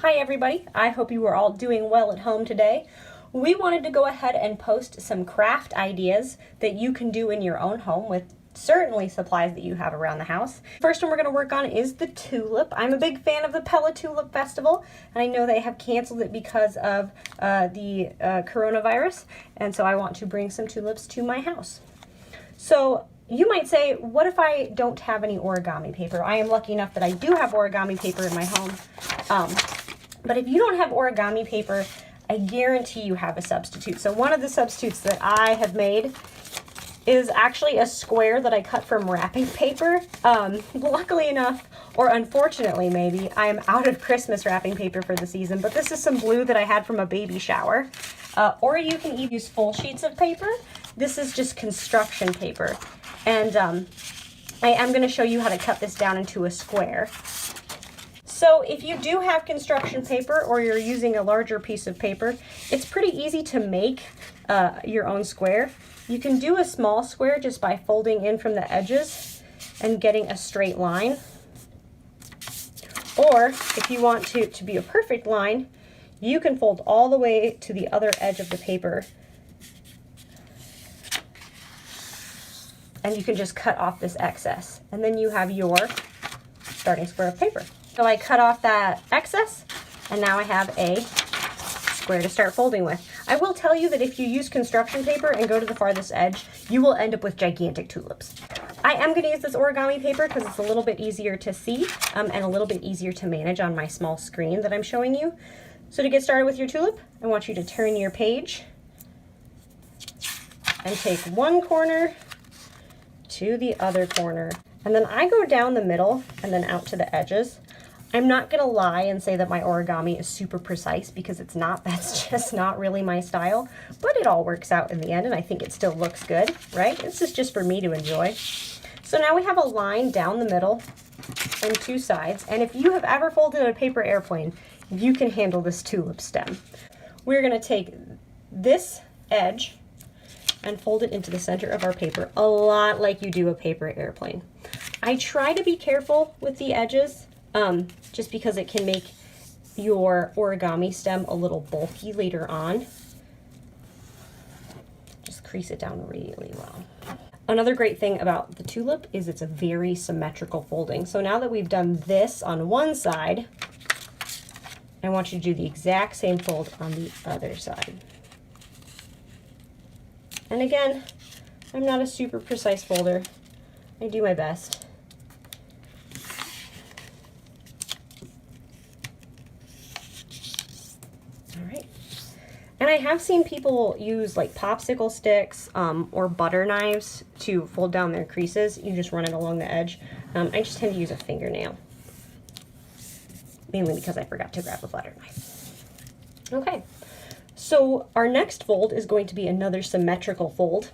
Hi everybody, I hope you are all doing well at home today. We wanted to go ahead and post some craft ideas that you can do in your own home with certainly supplies that you have around the house. First one we're going to work on is the tulip. I'm a big fan of the Pella Tulip Festival, and I know they have canceled it because of the coronavirus, and so I want to bring some tulips to my house. So you might say, what if I don't have any origami paper? I am lucky enough that I do have origami paper in my home. But if you don't have origami paper, I guarantee you have a substitute. So one of the substitutes that I have made is actually a square that I cut from wrapping paper. Luckily enough, or unfortunately maybe, I am out of Christmas wrapping paper for the season, but this is some blue that I had from a baby shower. Or you can even use full sheets of paper. This is just construction paper. And I am going to show you how to cut this down into a square. So if you do have construction paper or you're using a larger piece of paper, it's pretty easy to make your own square. You can do a small square just by folding in from the edges and getting a straight line. Or if you want to be a perfect line, you can fold all the way to the other edge of the paper. And you can just cut off this excess. And then you have your starting square of paper. So I cut off that excess, and now I have a square to start folding with. I will tell you that if you use construction paper and go to the farthest edge, you will end up with gigantic tulips. I am going to use this origami paper because it's a little bit easier to see and a little bit easier to manage on my small screen that I'm showing you. So to get started with your tulip, I want you to turn your page and take one corner to the other corner. And then I go down the middle and then out to the edges. I'm not gonna lie and say that my origami is super precise because it's not. That's just not really my style, but it all works out in the end and I think it still looks good, right? This is just for me to enjoy. So now we have a line down the middle and two sides, and if you have ever folded a paper airplane, you can handle this tulip stem. We're gonna take this edge and fold it into the center of our paper, a lot like you do a paper airplane. I try to be careful with the edges, just because it can make your origami stem a little bulky later on. Just crease it down really well. Another great thing about the tulip is it's a very symmetrical folding. So now that we've done this on one side, I want you to do the exact same fold on the other side. And again, I'm not a super precise folder. I do my best. All right. And I have seen people use like popsicle sticks or butter knives to fold down their creases. You just run it along the edge. I just tend to use a fingernail, mainly because I forgot to grab a butter knife. Okay. So our next fold is going to be another symmetrical fold,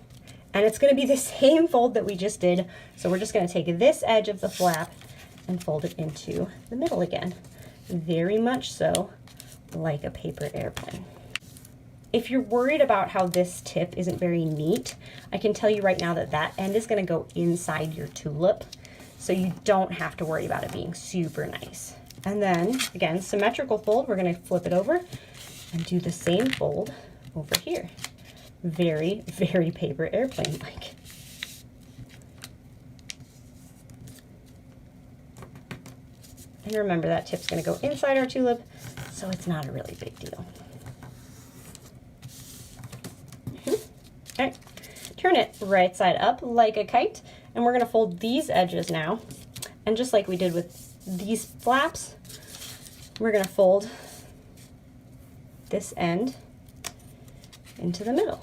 and it's going to be the same fold that we just did. So we're just going to take this edge of the flap and fold it into the middle again, very much so like a paper airplane. If you're worried about how this tip isn't very neat, I can tell you right now that that end is going to go inside your tulip, so you don't have to worry about it being super nice. And then, again, symmetrical fold, we're going to flip it over and do the same fold over here. Very, very paper airplane-like. And remember, that tip's gonna go inside our tulip, so it's not a really big deal. All right, turn it right side up like a kite, and we're gonna fold these edges now. And just like we did with these flaps, we're gonna fold this end into the middle.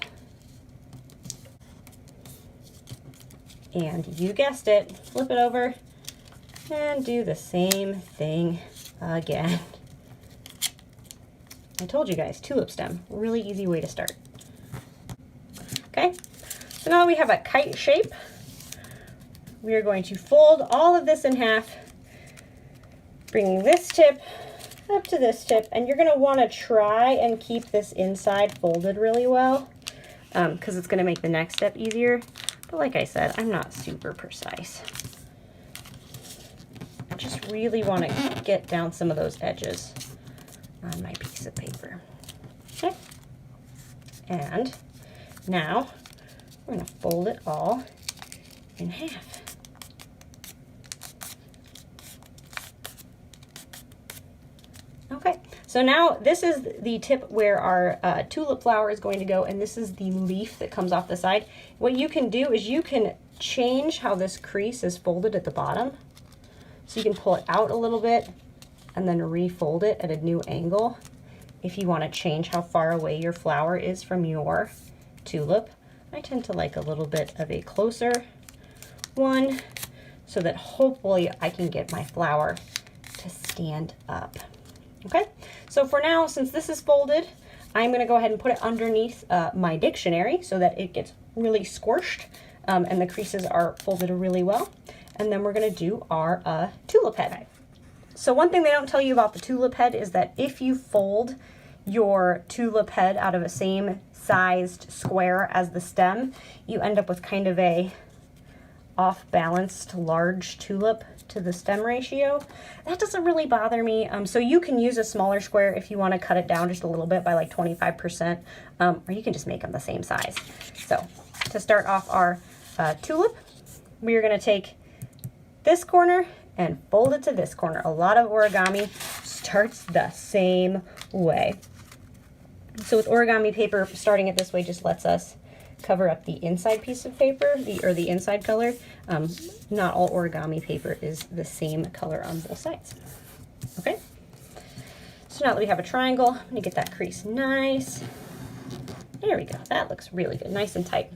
And you guessed it, flip it over and do the same thing again. I told you guys, tulip stem, really easy way to start. Okay, so now we have a kite shape. We are going to fold all of this in half, bringing this tip up to this tip, and you're going to want to try and keep this inside folded really well because it's going to make the next step easier. But like I said, I'm not super precise. I just really want to get down some of those edges. on my piece of paper. Okay. And now we're going to fold it all in half. Okay, so now this is the tip where our tulip flower is going to go, and this is the leaf that comes off the side. What you can do is you can change how this crease is folded at the bottom. So you can pull it out a little bit and then refold it at a new angle if you want to change how far away your flower is from your tulip. I tend to like a little bit of a closer one so that hopefully I can get my flower to stand up. Okay, so for now, since this is folded, I'm going to go ahead and put it underneath my dictionary so that it gets really squished and the creases are folded really well. And then we're going to do our tulip head. So one thing they don't tell you about the tulip head is that if you fold your tulip head out of a same sized square as the stem, you end up with kind of a off-balanced large tulip to the stem ratio. That doesn't really bother me. So you can use a smaller square if you want to cut it down just a little bit by like 25%, or you can just make them the same size. So to start off our tulip, we are going to take this corner and fold it to this corner. A lot of origami starts the same way. So with origami paper, starting it this way just lets us cover up the inside piece of paper, the inside color. Not all origami paper is the same color on both sides. Okay, so now that we have a triangle, I'm gonna get that crease nice. There we go, that looks really good, nice and tight.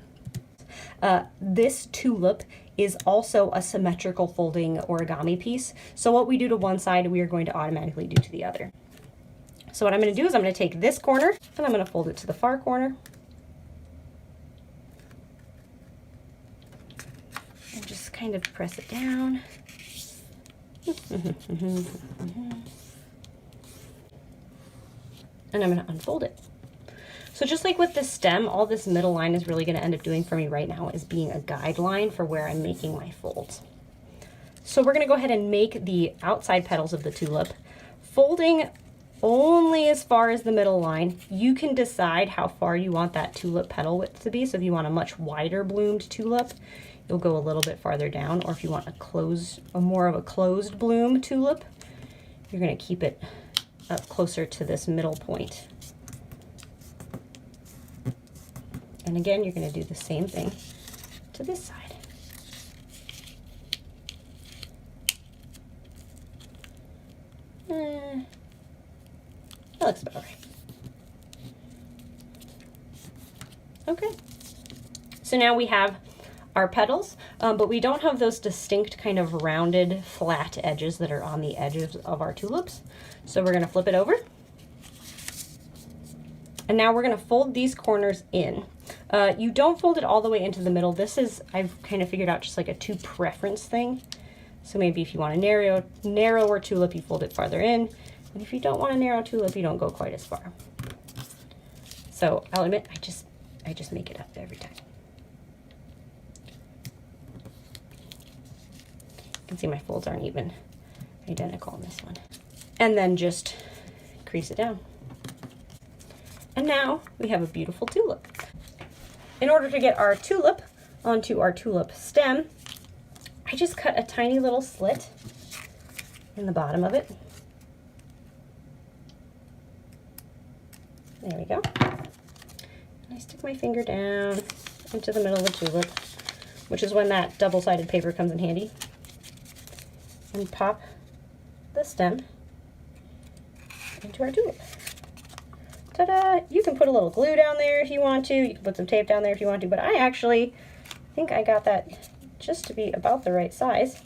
This tulip is also a symmetrical folding origami piece. So what we do to one side, we are going to automatically do to the other. So what I'm gonna do is I'm gonna take this corner and I'm gonna fold it to the far corner. And just kind of press it down. And I'm gonna unfold it. So just like with the stem, all this middle line is really gonna end up doing for me right now is being a guideline for where I'm making my folds. So we're gonna go ahead and make the outside petals of the tulip, folding only as far as the middle line. You can decide how far you want that tulip petal width to be. So if you want a much wider bloomed tulip, you'll go a little bit farther down, or if you want a more of a closed bloom tulip, you're gonna keep it up closer to this middle point. And again, you're gonna do the same thing to this side. That looks about right. Okay, so now we have our petals, but we don't have those distinct kind of rounded flat edges that are on the edges of our tulips. So we're gonna flip it over. And now we're gonna fold these corners in. You don't fold it all the way into the middle. This is, I've kind of figured out, just like a two preference thing. So maybe if you want a narrower tulip, you fold it farther in. And if you don't want a narrow tulip, you don't go quite as far. So I'll admit, I just make it up every time. You can see my folds aren't even identical on this one. And then just crease it down. And now we have a beautiful tulip. In order to get our tulip onto our tulip stem, I just cut a tiny little slit in the bottom of it. There we go. And I stick my finger down into the middle of the tulip, which is when that double-sided paper comes in handy, and pop the stem into our tulip. Ta-da! You can put a little glue down there if you want to. You can put some tape down there if you want to, but I actually think I got that just to be about the right size.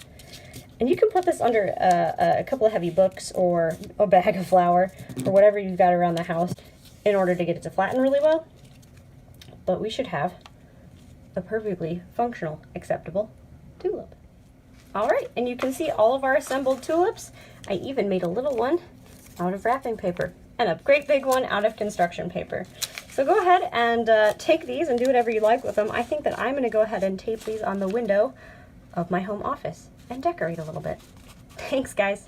And you can put this under a couple of heavy books or a bag of flour or whatever you've got around the house in order to get it to flatten really well. But we should have a perfectly functional, acceptable tulip. All right, and you can see all of our assembled tulips. I even made a little one out of wrapping paper and a great big one out of construction paper. So go ahead and take these and do whatever you like with them. I think that I'm gonna go ahead and tape these on the window of my home office and decorate a little bit. Thanks, guys.